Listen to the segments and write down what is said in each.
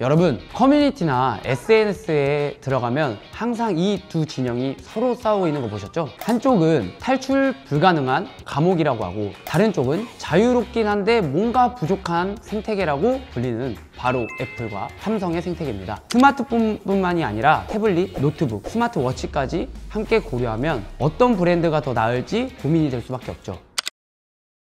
여러분, 커뮤니티나 SNS에 들어가면 항상 이 두 진영이 서로 싸우고 있는 거 보셨죠? 한쪽은 탈출 불가능한 감옥이라고 하고, 다른 쪽은 자유롭긴 한데 뭔가 부족한 생태계라고 불리는 바로 애플과 삼성의 생태계입니다. 스마트폰뿐만이 아니라 태블릿, 노트북, 스마트워치까지 함께 고려하면 어떤 브랜드가 더 나을지 고민이 될 수밖에 없죠.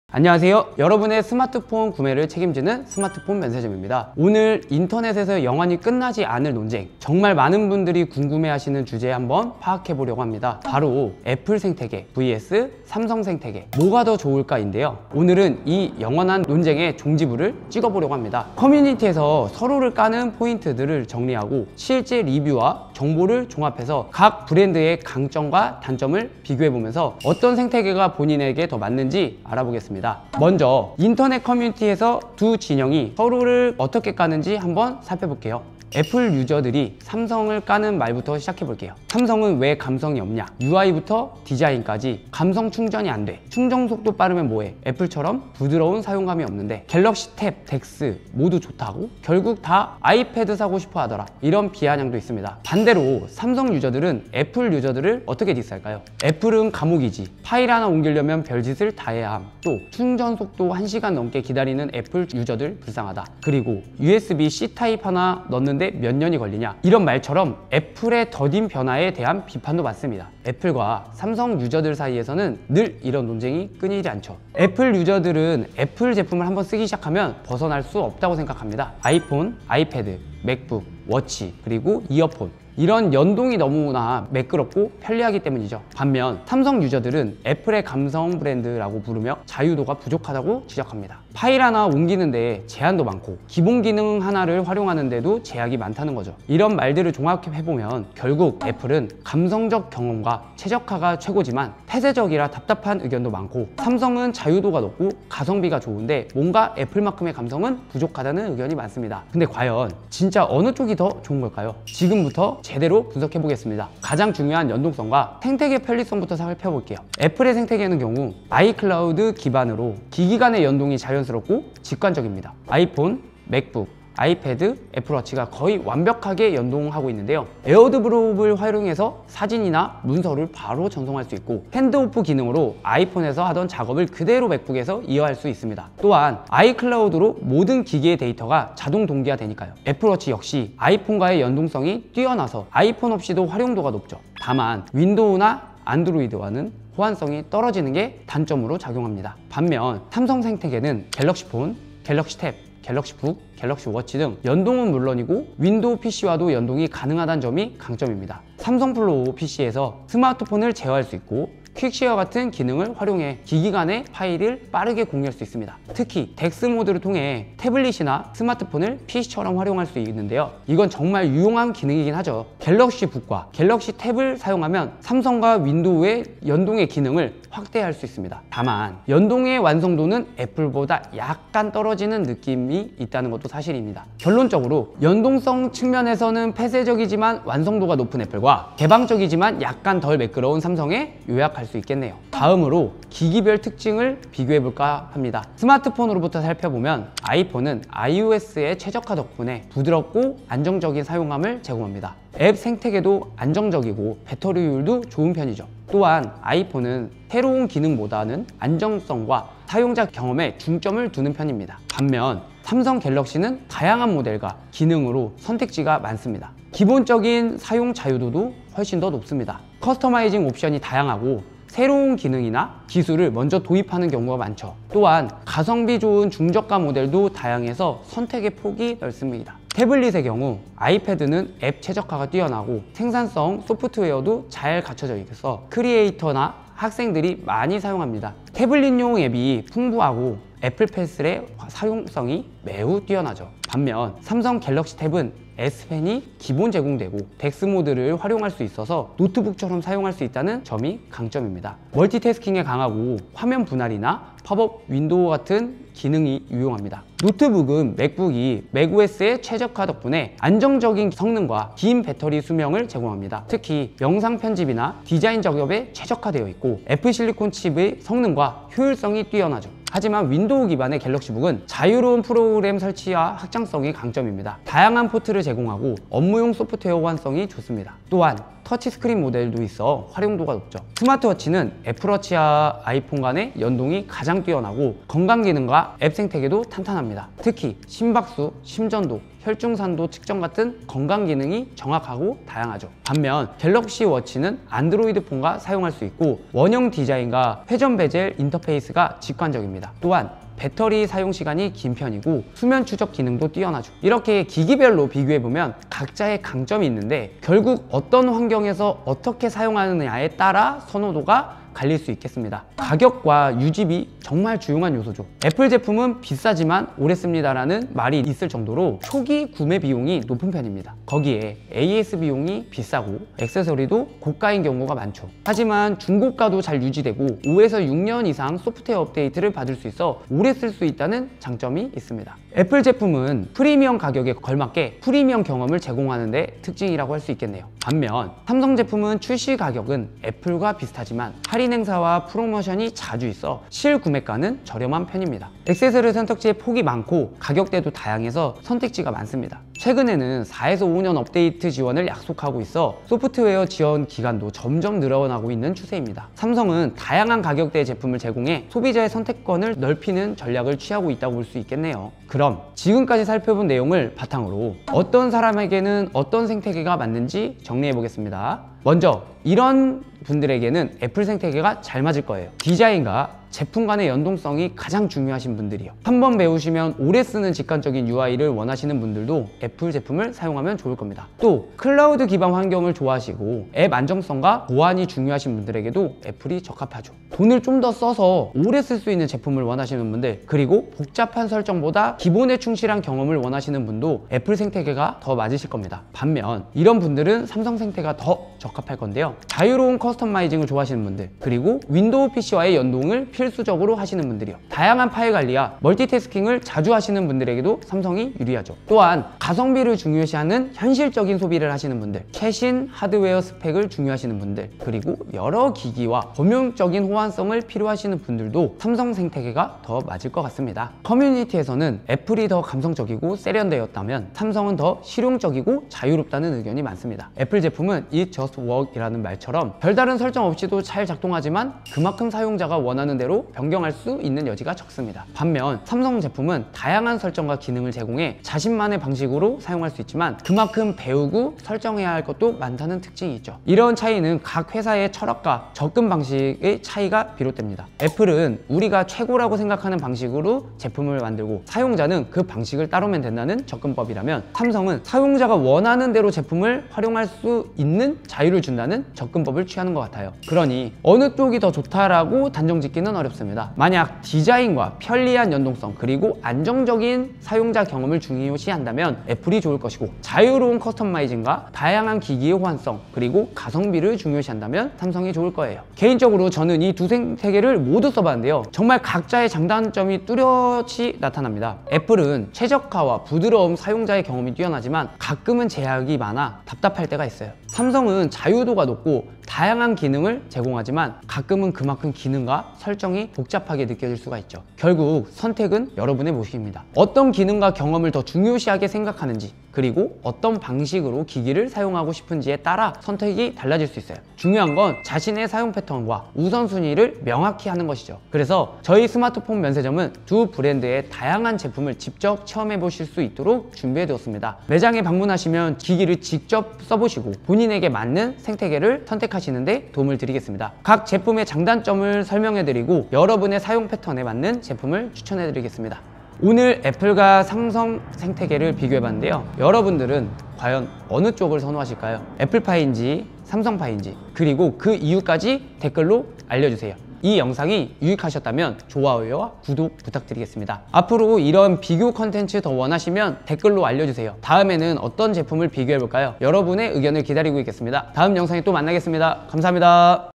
안녕하세요. 여러분의 스마트폰 구매를 책임지는 스마트폰 면세점입니다. 오늘 인터넷에서 영원히 끝나지 않을 논쟁, 정말 많은 분들이 궁금해하시는 주제에 한번 파악해 보려고 합니다. 바로 애플 생태계 vs 삼성 생태계, 뭐가 더 좋을까인데요. 오늘은 이 영원한 논쟁의 종지부를 찍어보려고 합니다. 커뮤니티에서 서로를 까는 포인트들을 정리하고 실제 리뷰와 정보를 종합해서 각 브랜드의 강점과 단점을 비교해보면서 어떤 생태계가 본인에게 더 맞는지 알아보겠습니다. 먼저 인터넷 커뮤니티에서 두 진영이 서로를 어떻게 까는지 한번 살펴볼게요. 애플 유저들이 삼성을 까는 말부터 시작해 볼게요. 삼성은 왜 감성이 없냐? UI부터 디자인까지 감성 충전이 안 돼. 충전 속도 빠르면 뭐해? 애플처럼 부드러운 사용감이 없는데. 갤럭시 탭, 덱스 모두 좋다고? 결국 다 아이패드 사고 싶어 하더라. 이런 비아냥도 있습니다. 반대로 삼성 유저들은 애플 유저들을 어떻게 디스할까요? 애플은 감옥이지. 파일 하나 옮기려면 별짓을 다 해야 함. 또 충전 속도 1시간 넘게 기다리는 애플 유저들 불쌍하다. 그리고 USB-C 타입 하나 넣는 몇 년이 걸리냐, 이런 말처럼 애플의 더딘 변화에 대한 비판도 많습니다. 애플과 삼성 유저들 사이에서는 늘 이런 논쟁이 끊이지 않죠. 애플 유저들은 애플 제품을 한번 쓰기 시작하면 벗어날 수 없다고 생각합니다. 아이폰, 아이패드, 맥북, 워치, 그리고 이어폰, 이런 연동이 너무나 매끄럽고 편리하기 때문이죠. 반면 삼성 유저들은 애플의 감성 브랜드라고 부르며 자유도가 부족하다고 지적합니다. 파일 하나 옮기는데 제한도 많고 기본 기능 하나를 활용하는데도 제약이 많다는 거죠. 이런 말들을 종합해보면 결국 애플은 감성적 경험과 최적화가 최고지만 폐쇄적이라 답답한 의견도 많고, 삼성은 자유도가 높고 가성비가 좋은데 뭔가 애플만큼의 감성은 부족하다는 의견이 많습니다. 근데 과연 진짜 어느 쪽이 더 좋은 걸까요? 지금부터 제대로 분석해 보겠습니다. 가장 중요한 연동성과 생태계 편리성부터 살펴볼게요. 애플의 생태계는 경우 아이클라우드 기반으로 기기 간의 연동이 자연스럽고 직관적입니다. 아이폰, 맥북, 아이패드, 애플워치가 거의 완벽하게 연동하고 있는데요. 에어드롭을 활용해서 사진이나 문서를 바로 전송할 수 있고, 핸드오프 기능으로 아이폰에서 하던 작업을 그대로 맥북에서 이어할 수 있습니다. 또한 아이클라우드로 모든 기기의 데이터가 자동 동기화되니까요. 애플워치 역시 아이폰과의 연동성이 뛰어나서 아이폰 없이도 활용도가 높죠. 다만 윈도우나 안드로이드와는 호환성이 떨어지는 게 단점으로 작용합니다. 반면 삼성 생태계는 갤럭시 폰, 갤럭시 탭, 갤럭시 북, 갤럭시 워치 등 연동은 물론이고 윈도우 PC와도 연동이 가능하다는 점이 강점입니다. 삼성 플로우 PC에서 스마트폰을 제어할 수 있고 퀵쉐어 같은 기능을 활용해 기기 간의 파일을 빠르게 공유할 수 있습니다. 특히 덱스 모드를 통해 태블릿이나 스마트폰을 PC처럼 활용할 수 있는데요. 이건 정말 유용한 기능이긴 하죠. 갤럭시 북과 갤럭시 탭을 사용하면 삼성과 윈도우의 연동의 기능을 확대할 수 있습니다. 다만 연동의 완성도는 애플보다 약간 떨어지는 느낌이 있다는 것도 사실입니다. 결론적으로 연동성 측면에서는 폐쇄적이지만 완성도가 높은 애플과 개방적이지만 약간 덜 매끄러운 삼성에 요약할 수 있겠네요. 다음으로 기기별 특징을 비교해볼까 합니다. 스마트폰으로부터 살펴보면 아이폰은 iOS의 최적화 덕분에 부드럽고 안정적인 사용감을 제공합니다. 앱 생태계도 안정적이고 배터리율도 좋은 편이죠. 또한 아이폰은 새로운 기능보다는 안정성과 사용자 경험에 중점을 두는 편입니다. 반면 삼성 갤럭시는 다양한 모델과 기능으로 선택지가 많습니다. 기본적인 사용 자유도도 훨씬 더 높습니다. 커스터마이징 옵션이 다양하고 새로운 기능이나 기술을 먼저 도입하는 경우가 많죠. 또한 가성비 좋은 중저가 모델도 다양해서 선택의 폭이 넓습니다. 태블릿의 경우 아이패드는 앱 최적화가 뛰어나고 생산성 소프트웨어도 잘 갖춰져 있어서 크리에이터나 학생들이 많이 사용합니다. 태블릿용 앱이 풍부하고 애플 펜슬의 사용성이 매우 뛰어나죠. 반면 삼성 갤럭시 탭은 S펜이 기본 제공되고 덱스 모드를 활용할 수 있어서 노트북처럼 사용할 수 있다는 점이 강점입니다. 멀티태스킹에 강하고 화면 분할이나 팝업 윈도우 같은 기능이 유용합니다. 노트북은 맥북이 맥OS의 최적화 덕분에 안정적인 성능과 긴 배터리 수명을 제공합니다. 특히 영상 편집이나 디자인 작업에 최적화되어 있고 애플 실리콘 칩의 성능과 효율성이 뛰어나죠. 하지만 윈도우 기반의 갤럭시북은 자유로운 프로그램 설치와 확장성이 강점입니다. 다양한 포트를 제공하고 업무용 소프트웨어 호환성이 좋습니다. 또한 터치스크린 모델도 있어 활용도가 높죠. 스마트워치는 애플워치와 아이폰 간의 연동이 가장 뛰어나고 건강 기능과 앱 생태계도 탄탄합니다. 특히 심박수, 심전도, 혈중산도 측정 같은 건강 기능이 정확하고 다양하죠. 반면 갤럭시 워치는 안드로이드 폰과 사용할 수 있고 원형 디자인과 회전 베젤 인터페이스가 직관적입니다. 또한 배터리 사용 시간이 긴 편이고 수면 추적 기능도 뛰어나죠. 이렇게 기기별로 비교해보면 각자의 강점이 있는데 결국 어떤 환경에서 어떻게 사용하느냐에 따라 선호도가 갈릴 수 있겠습니다. 가격과 유지비 정말 중요한 요소죠. 애플 제품은 비싸지만 오래 씁니다라는 말이 있을 정도로 초기 구매 비용이 높은 편입니다. 거기에 AS 비용이 비싸고 액세서리도 고가인 경우가 많죠. 하지만 중고가도 잘 유지되고 5에서 6년 이상 소프트웨어 업데이트를 받을 수 있어 오래 쓸 수 있다는 장점이 있습니다. 애플 제품은 프리미엄 가격에 걸맞게 프리미엄 경험을 제공하는 데 특징이라고 할 수 있겠네요. 반면 삼성 제품은 출시 가격은 애플과 비슷하지만 할인 행사와 프로모션이 자주 있어 실구매가는 저렴한 편입니다. 액세서리 선택지의 폭이 많고 가격대도 다양해서 선택지가 많습니다. 최근에는 4에서 5년 업데이트 지원을 약속하고 있어 소프트웨어 지원 기간도 점점 늘어나고 있는 추세입니다. 삼성은 다양한 가격대의 제품을 제공해 소비자의 선택권을 넓히는 전략을 취하고 있다고 볼 수 있겠네요. 그럼 지금까지 살펴본 내용을 바탕으로 어떤 사람에게는 어떤 생태계가 맞는지 정리해 보겠습니다. 먼저 이런 분들에게는 애플 생태계가 잘 맞을 거예요. 디자인과 제품 간의 연동성이 가장 중요하신 분들이요. 한번 배우시면 오래 쓰는 직관적인 UI를 원하시는 분들도 애플 제품을 사용하면 좋을 겁니다. 또 클라우드 기반 환경을 좋아하시고 앱 안정성과 보안이 중요하신 분들에게도 애플이 적합하죠. 돈을 좀 더 써서 오래 쓸 수 있는 제품을 원하시는 분들, 그리고 복잡한 설정보다 기본에 충실한 경험을 원하시는 분도 애플 생태계가 더 맞으실 겁니다. 반면 이런 분들은 삼성 생태계가 더 적합할 건데요. 자유로운 커스터마이징을 좋아하시는 분들, 그리고 윈도우 PC와의 연동을 필수적으로 하시는 분들이요. 다양한 파일 관리와 멀티태스킹을 자주 하시는 분들에게도 삼성이 유리하죠. 또한 가성비를 중요시하는 현실적인 소비를 하시는 분들, 최신 하드웨어 스펙을 중요하시는 분들, 그리고 여러 기기와 범용적인 호환성을 필요하시는 분들도 삼성 생태계가 더 맞을 것 같습니다. 커뮤니티에서는 애플이 더 감성적이고 세련되었다면 삼성은 더 실용적이고 자유롭다는 의견이 많습니다. 애플 제품은 It just work 이라는 말처럼 별다른 설정 없이도 잘 작동하지만 그만큼 사용자가 원하는 대로 변경할 수 있는 여지가 적습니다. 반면 삼성 제품은 다양한 설정과 기능을 제공해 자신만의 방식으로 사용할 수 있지만 그만큼 배우고 설정해야 할 것도 많다는 특징이 있죠. 이런 차이는 각 회사의 철학과 접근 방식의 차이가 비롯됩니다. 애플은 우리가 최고라고 생각하는 방식으로 제품을 만들고 사용자는 그 방식을 따르면 된다는 접근법이라면 삼성은 사용자가 원하는 대로 제품을 활용할 수 있는 자유를 준다는 접근법을 취하는 것 같아요. 그러니 어느 쪽이 더 좋다라고 단정 짓기는 어렵습니다. 만약 디자인과 편리한 연동성 그리고 안정적인 사용자 경험을 중요시한다면 애플이 좋을 것이고, 자유로운 커스터마이징과 다양한 기기의 호환성 그리고 가성비를 중요시한다면 삼성이 좋을 거예요. 개인적으로 저는 이 두 생태계를 모두 써봤는데요. 정말 각자의 장단점이 뚜렷이 나타납니다. 애플은 최적화와 부드러움, 사용자의 경험이 뛰어나지만 가끔은 제약이 많아 답답할 때가 있어요. 삼성은 자유도가 높고 다양한 기능을 제공하지만 가끔은 그만큼 기능과 설정이 복잡하게 느껴질 수가 있죠. 결국 선택은 여러분의 몫입니다. 어떤 기능과 경험을 더 중요시하게 생각하는지, 그리고 어떤 방식으로 기기를 사용하고 싶은지에 따라 선택이 달라질 수 있어요. 중요한 건 자신의 사용 패턴과 우선순위를 명확히 하는 것이죠. 그래서 저희 스마트폰 면세점은 두 브랜드의 다양한 제품을 직접 체험해 보실 수 있도록 준비해 두었습니다. 매장에 방문하시면 기기를 직접 써보시고 본인에게 맞는 생태계를 선택하시는데 도움을 드리겠습니다. 각 제품의 장단점을 설명해 드리고 여러분의 사용 패턴에 맞는 제품을 추천해 드리겠습니다. 오늘 애플과 삼성 생태계를 비교해봤는데요. 여러분들은 과연 어느 쪽을 선호하실까요? 애플파인지 삼성파인지, 그리고 그 이유까지 댓글로 알려주세요. 이 영상이 유익하셨다면 좋아요와 구독 부탁드리겠습니다. 앞으로 이런 비교 컨텐츠 더 원하시면 댓글로 알려주세요. 다음에는 어떤 제품을 비교해볼까요? 여러분의 의견을 기다리고 있겠습니다. 다음 영상에 또 만나겠습니다. 감사합니다.